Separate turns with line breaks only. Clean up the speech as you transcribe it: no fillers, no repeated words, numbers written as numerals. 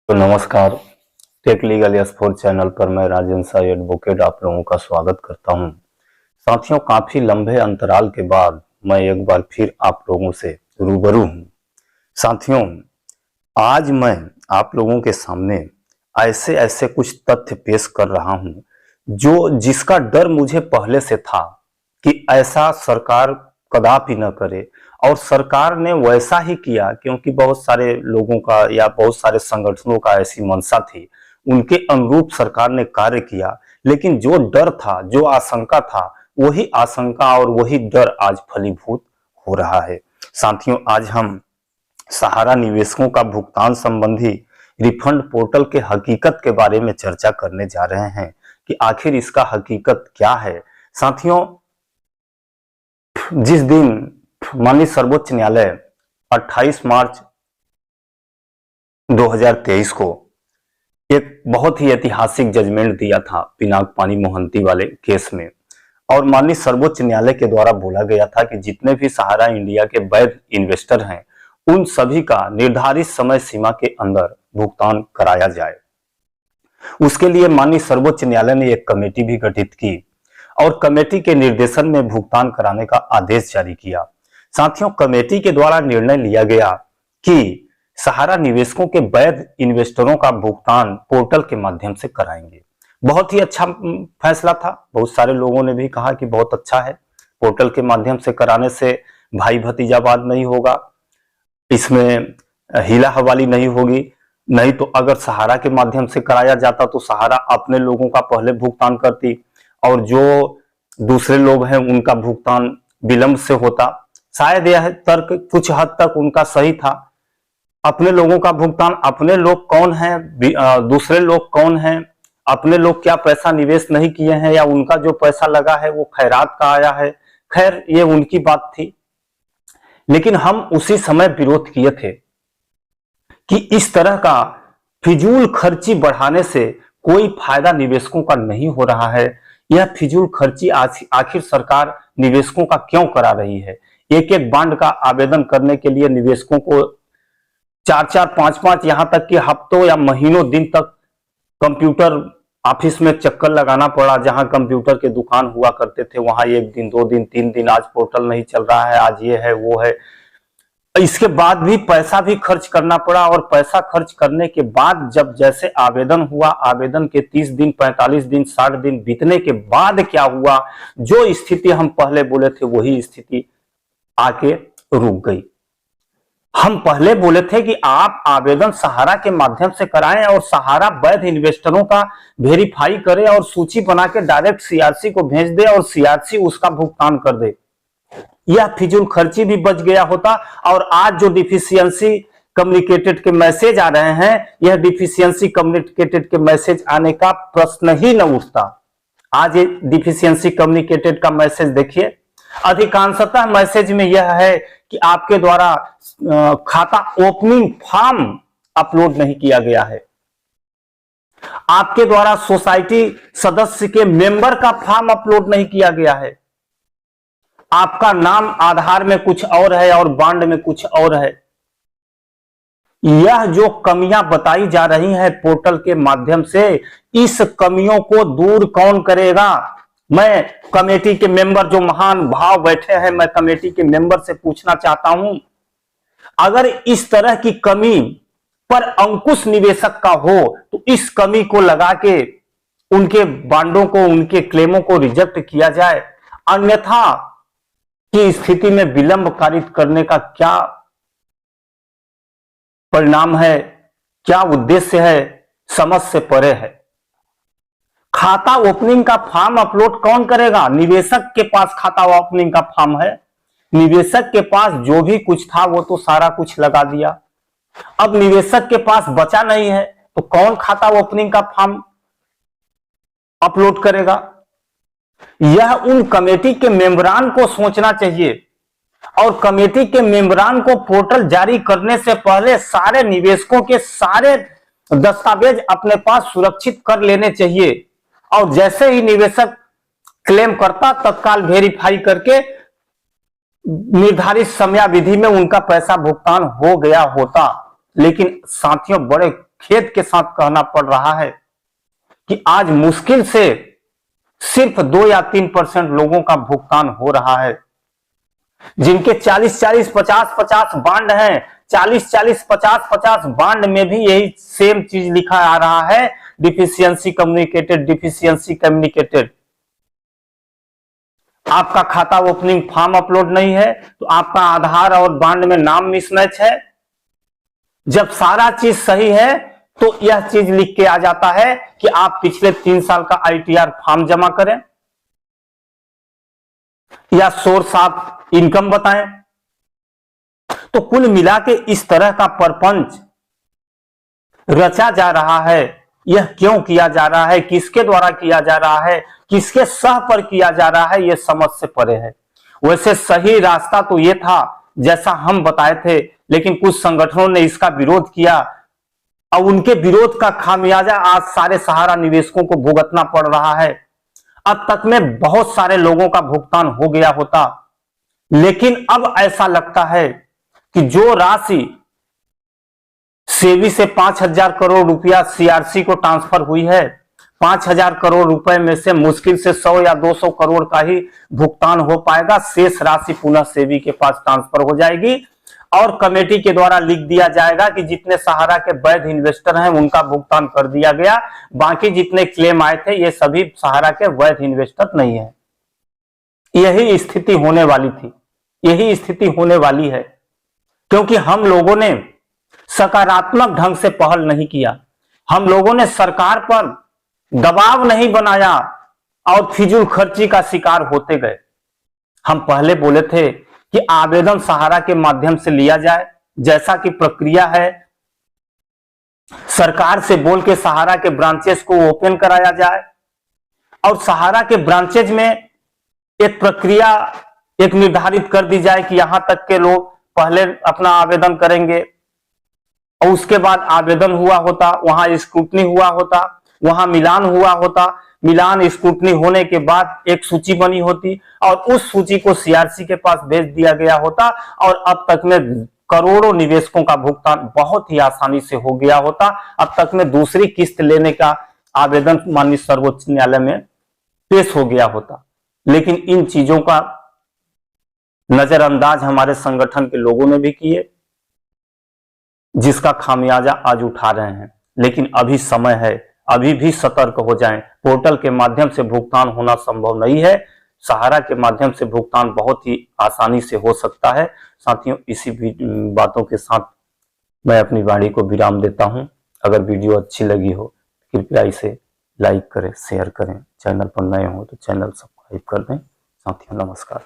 तो नमस्कार। Take legal S4 channel पर मैं राजेंद्र साई एडवोकेट आप लोगों का स्वागत करता हूं। साथियों, काफी लंबे अंतराल के बाद मैं एक बार फिर आप लोगों से रूबरू हूं। साथियों, आज मैं आप लोगों के सामने ऐसे ऐसे कुछ तथ्य पेश कर रहा हूं जिसका डर मुझे पहले से था कि ऐसा सरकार कदापि न करे, और सरकार ने वैसा ही किया क्योंकि बहुत सारे लोगों का या बहुत सारे संगठनों का ऐसी मंशा थी, उनके अनुरूप सरकार ने कार्य किया। लेकिन जो डर था, जो आशंका था, वही आशंका और वही डर आज फलीभूत हो रहा है। साथियों, आज हम सहारा निवेशकों का भुगतान संबंधी रिफंड पोर्टल के हकीकत के बारे में चर्चा करने जा रहे हैं कि आखिर इसका हकीकत क्या है। साथियों, जिस दिन माननीय सर्वोच्च न्यायालय 28 मार्च 2023 को एक बहुत ही ऐतिहासिक जजमेंट दिया था पिनाक पानी मोहंती वाले केस में, और माननीय सर्वोच्च न्यायालय के द्वारा बोला गया था कि जितने भी सहारा इंडिया के वैध इन्वेस्टर हैं उन सभी का निर्धारित समय सीमा के अंदर भुगतान कराया जाए। उसके लिए माननीय सर्वोच्च न्यायालय ने एक कमेटी भी गठित की और कमेटी के निर्देशन में भुगतान कराने का आदेश जारी किया। साथियों, कमेटी के द्वारा निर्णय लिया गया कि सहारा निवेशकों के वैध इन्वेस्टरों का भुगतान पोर्टल के माध्यम से कराएंगे। बहुत ही अच्छा फैसला था। बहुत सारे लोगों ने भी कहा कि बहुत अच्छा है, पोर्टल के माध्यम से कराने से भाई भतीजावाद नहीं होगा, इसमें हीला हवाली नहीं होगी। नहीं तो अगर सहारा के माध्यम से कराया जाता तो सहारा अपने लोगों का पहले भुगतान करती और जो दूसरे लोग हैं उनका भुगतान विलंब से होता। शायद यह तर्क कुछ हद तक उनका सही था। अपने लोगों का भुगतान, अपने लोग कौन हैं, दूसरे लोग कौन हैं, अपने लोग क्या पैसा निवेश नहीं किए हैं या उनका जो पैसा लगा है वो खैरात का आया है, खैर ये उनकी बात थी। लेकिन हम उसी समय विरोध किए थे कि इस तरह का फिजूल खर्ची बढ़ाने से कोई फायदा निवेशकों का नहीं हो रहा है। यह फिजूल खर्ची आखिर सरकार निवेशकों का क्यों करा रही है? एक एक बॉन्ड का आवेदन करने के लिए निवेशकों को 4-4, 5-5, यहां तक कि हफ्तों या महीनों दिन तक कंप्यूटर ऑफिस में चक्कर लगाना पड़ा। जहां कंप्यूटर के दुकान हुआ करते थे वहां 1 दिन, 2 दिन, 3 दिन, आज पोर्टल नहीं चल रहा है, आज ये है वो है। इसके बाद भी पैसा भी खर्च करना पड़ा, और पैसा खर्च करने के बाद जब जैसे आवेदन हुआ, आवेदन के 30 दिन, 45 दिन, 60 दिन बीतने के बाद क्या हुआ, जो स्थिति हम पहले बोले थे वही स्थिति आके रुक गई। हम पहले बोले थे कि आप आवेदन सहारा के माध्यम से कराएं और सहारा वैध इन्वेस्टरों का वेरीफाई करे और सूची बना के डायरेक्ट सीआरसी को भेज दे और सीआरसी उसका भुगतान कर दे। यह फिजूल खर्ची भी बच गया होता। और आज जो डिफिशियंसी कम्युनिकेटेड के मैसेज आ रहे हैं, यह डिफिशियंसी कम्युनिकेटेड के मैसेज आने का प्रश्न ही न उठता। आज ये डिफिशियंसी कम्युनिकेटेड का मैसेज देखिए, अधिकांशतः मैसेज में यह है कि आपके द्वारा खाता ओपनिंग फॉर्म अपलोड नहीं किया गया है, आपके द्वारा सोसाइटी सदस्य के मेंबर का फॉर्म अपलोड नहीं किया गया है, आपका नाम आधार में कुछ और है और बॉन्ड में कुछ और है। यह जो कमियां बताई जा रही हैं पोर्टल के माध्यम से, इस कमियों को दूर कौन करेगा? मैं कमेटी के मेंबर जो महान भाव बैठे हैं, मैं कमेटी के मेंबर से पूछना चाहता हूं, अगर इस तरह की कमी पर अंकुश निवेशक का हो तो इस कमी को लगा के उनके बॉन्डों को, उनके क्लेमों को रिजेक्ट किया जाए। अन्यथा की स्थिति में विलंब कारित करने का क्या परिणाम है, क्या उद्देश्य है, समझ से परे है। खाता ओपनिंग का फॉर्म अपलोड कौन करेगा? निवेशक के पास खाता ओपनिंग का फॉर्म है, निवेशक के पास जो भी कुछ था वो तो सारा कुछ लगा दिया। अब निवेशक के पास बचा नहीं है तो कौन खाता ओपनिंग का फॉर्म अपलोड करेगा? यह उन कमेटी के मेंबरान को सोचना चाहिए, और कमेटी के मेंबरान को पोर्टल जारी करने से पहले सारे निवेशकों के सारे दस्तावेज अपने पास सुरक्षित कर लेने चाहिए, और जैसे ही निवेशक क्लेम करता तत्काल वेरीफाई करके निर्धारित समयावधि में उनका पैसा भुगतान हो गया होता। लेकिन साथियों, बड़े खेद के साथ कहना पड़ रहा है कि आज मुश्किल से सिर्फ 2 या 3% लोगों का भुगतान हो रहा है। जिनके 40-40, 50-50 बांड हैं, 40-40, 50-50 बांड में भी यही सेम चीज लिखा आ रहा है, डिफिशियंसी कम्युनिकेटेड, डिफिशियंसी कम्युनिकेटेड। आपका खाता ओपनिंग फॉर्म अपलोड नहीं है तो आपका आधार और बांड में नाम मिसमैच है। जब सारा चीज सही है तो यह चीज लिख के आ जाता है कि आप पिछले 3 साल का आईटीआर फॉर्म जमा करें या सोर्स ऑफ इनकम बताएं। तो कुल मिला के इस तरह का परपंच रचा जा रहा है। यह क्यों किया जा रहा है, किसके द्वारा किया जा रहा है, किसके सह पर किया जा रहा है, यह समझ से परे है। वैसे सही रास्ता तो यह था जैसा हम बताए थे, लेकिन कुछ संगठनों ने इसका विरोध किया। अब उनके विरोध का खामियाजा आज सारे सहारा निवेशकों को भुगतना पड़ रहा है। अब तक में बहुत सारे लोगों का भुगतान हो गया होता, लेकिन अब ऐसा लगता है कि जो राशि सेबी से 5,000 करोड़ रुपया सीआरसी को ट्रांसफर हुई है, 5,000 करोड़ रुपए में से मुश्किल से 100 या 200 करोड़ का ही भुगतान हो पाएगा। शेष राशि पुनः सेबी के पास ट्रांसफर हो जाएगी और कमेटी के द्वारा लिख दिया जाएगा कि जितने सहारा के वैध इन्वेस्टर हैं उनका भुगतान कर दिया गया, बाकी जितने क्लेम आए थे ये सभी सहारा के वैध इन्वेस्टर नहीं है। यही स्थिति होने वाली थी, यही स्थिति होने वाली है, क्योंकि हम लोगों ने सकारात्मक ढंग से पहल नहीं किया, हम लोगों ने सरकार पर दबाव नहीं बनाया और फिजूल खर्ची का शिकार होते गए। हम पहले बोले थे कि आवेदन सहारा के माध्यम से लिया जाए, जैसा कि प्रक्रिया है सरकार से बोल के सहारा के ब्रांचेस को ओपन कराया जाए और सहारा के ब्रांचेज में एक प्रक्रिया एक निर्धारित कर दी जाए कि यहां तक के लोग पहले अपना आवेदन करेंगे और उसके बाद आवेदन हुआ होता, वहां स्क्रूटनी हुआ होता, वहां मिलान हुआ होता, मिलान स्क्रूटनी होने के बाद एक सूची बनी होती और उस सूची को सीआरसी के पास भेज दिया गया होता और अब तक में करोड़ों निवेशकों का भुगतान बहुत ही आसानी से हो गया होता। अब तक में दूसरी किस्त लेने का आवेदन माननीय सर्वोच्च न्यायालय में पेश हो गया होता, लेकिन इन चीजों का नजरअंदाज हमारे संगठन के लोगों ने भी किए, जिसका खामियाजा आज उठा रहे हैं। लेकिन अभी समय है, अभी भी सतर्क हो जाएं। पोर्टल के माध्यम से भुगतान होना संभव नहीं है, सहारा के माध्यम से भुगतान बहुत ही आसानी से हो सकता है। साथियों, इसी बातों के साथ मैं अपनी वाणी को विराम देता हूं। अगर वीडियो अच्छी लगी हो कृपया इसे लाइक करें, शेयर करें, चैनल पर नए हो तो चैनल सब्सक्राइब कर दें। साथियों, नमस्कार।